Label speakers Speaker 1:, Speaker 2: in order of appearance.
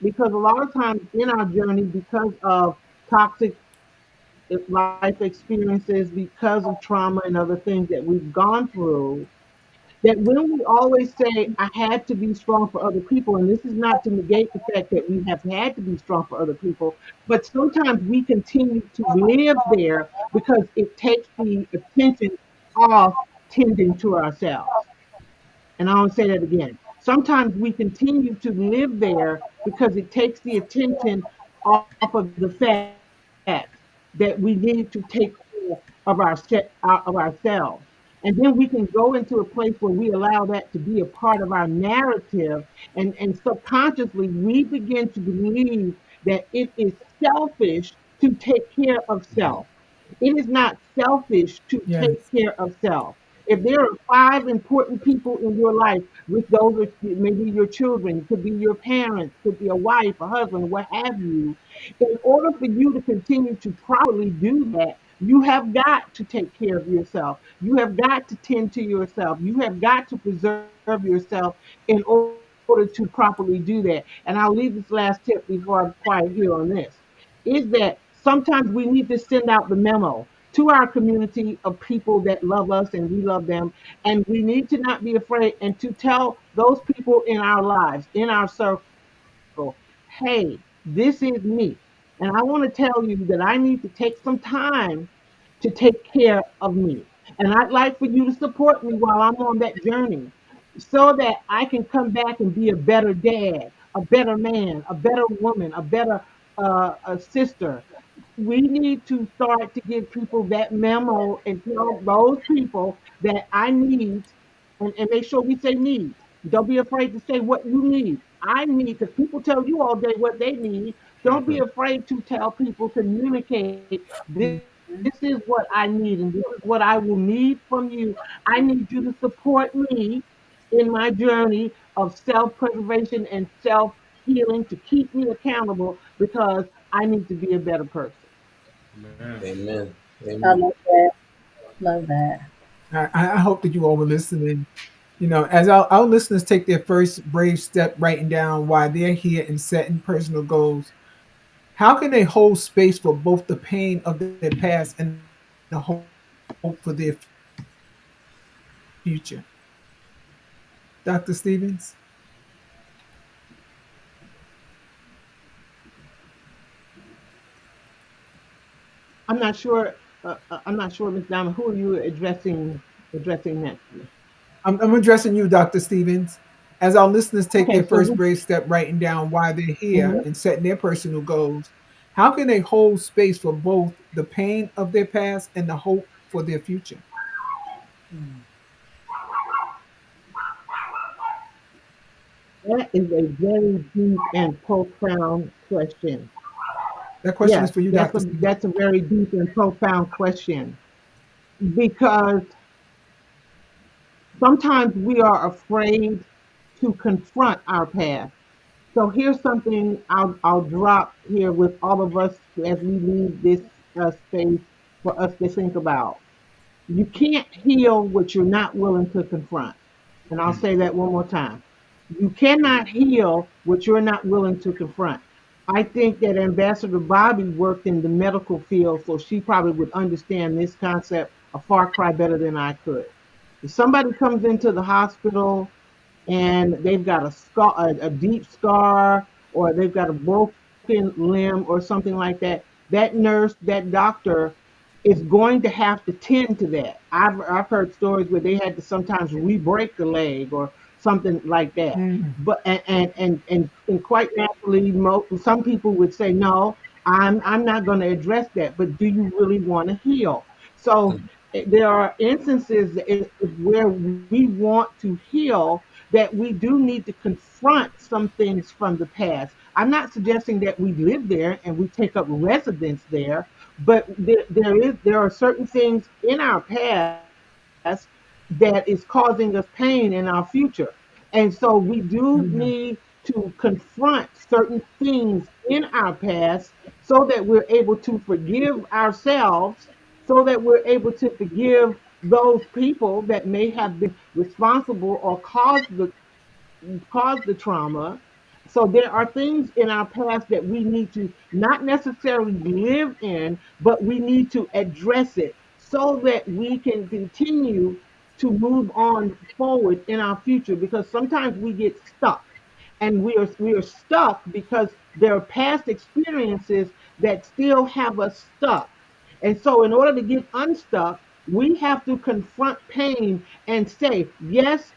Speaker 1: because a lot of times in our journey, because of toxic life experiences, because of trauma and other things that we've gone through, that when we always say, I had to be strong for other people, and this is not to negate the fact that we have had to be strong for other people, but sometimes we continue to live there because it takes the attention off tending to ourselves. And I'll say that again. Sometimes we continue to live there because it takes the attention off of the fact that we need to take care of ourselves. And then we can go into a place where we allow that to be a part of our narrative, and subconsciously we begin to believe that it is selfish to take care of self. It is not selfish to take
Speaker 2: Yes.
Speaker 1: care of self. If there are five important people in your life, with those are maybe your children, could be your parents, could be a wife, a husband, what have you, in order for you to continue to properly do that, you have got to take care of yourself. You have got to tend to yourself. You have got to preserve yourself in order to properly do that. And I'll leave this last tip before I'm quiet here on this, is that sometimes we need to send out the memo to our community of people that love us and we love them. And we need to not be afraid and to tell those people in our lives, in our circle, hey, this is me. And I want to tell you that I need to take some time to take care of me. And I'd like for you to support me while I'm on that journey so that I can come back and be a better dad, a better man, a better woman, a better a sister. We need to start to give people that memo and tell those people that I need, and make sure we say need. Don't be afraid to say what you need. I need, because people tell you all day what they need. Don't be afraid to tell people, communicate, this is what I need and this is what I will need from you. I need you to support me in my journey of self-preservation and self-healing, to keep me accountable because I need to be a better person.
Speaker 3: Amen.
Speaker 4: I
Speaker 3: Amen.
Speaker 4: love that. Love that.
Speaker 2: I hope that you all were listening. As our listeners take their first brave step writing down why they're here and setting personal goals, how can they hold space for both the pain of their past and the hope for their future? Dr. Stevens?
Speaker 1: I'm not sure, Miss Diamond, who are you addressing next?
Speaker 2: I'm addressing you, Dr. Stevens. As our listeners take
Speaker 1: Okay,
Speaker 2: their
Speaker 1: so
Speaker 2: first brave step writing down why they're here
Speaker 1: mhm.
Speaker 2: and setting their personal goals, how can they hold space for both the pain of their past and the hope for their future?
Speaker 1: That is a very deep and profound question.
Speaker 2: That question is
Speaker 1: Yes,
Speaker 2: for you, Dr. Stevens.
Speaker 1: that's a very deep and profound question, because sometimes we are afraid to confront our past. So here's something I'll drop here with all of us as we leave this space for us to think about. You can't heal what you're not willing to confront. And I'll say that one more time. You cannot heal what you're not willing to confront. I think that Ambassador Bobby worked in the medical field, so she probably would understand this concept a far cry better than I could. If somebody comes into the hospital and they've got a scar, a deep scar, or they've got a broken limb or something like that, that nurse, that doctor is going to have to tend to that. I've heard stories where they had to sometimes re-break the leg or something like that.
Speaker 2: Mm,
Speaker 1: But and quite naturally, some people would say, no, I'm not going to address that. But do you really want to heal? So there are instances where we want to heal, that we do need to confront some things from the past. I'm not suggesting that we live there and we take up residence there, but there are certain things in our past that is causing us pain in our future. And so we do need
Speaker 2: mhm,
Speaker 1: to confront certain things in our past so that we're able to forgive ourselves, so that we're able to forgive those people that may have been responsible or caused the trauma, So there are things in our past that we need to not necessarily live in, but we need to address it so that we can continue to move on forward in our future, because sometimes we get stuck, and we are stuck because there are past experiences that still have us stuck. And so in order to get unstuck, we have to confront pain and say, yes,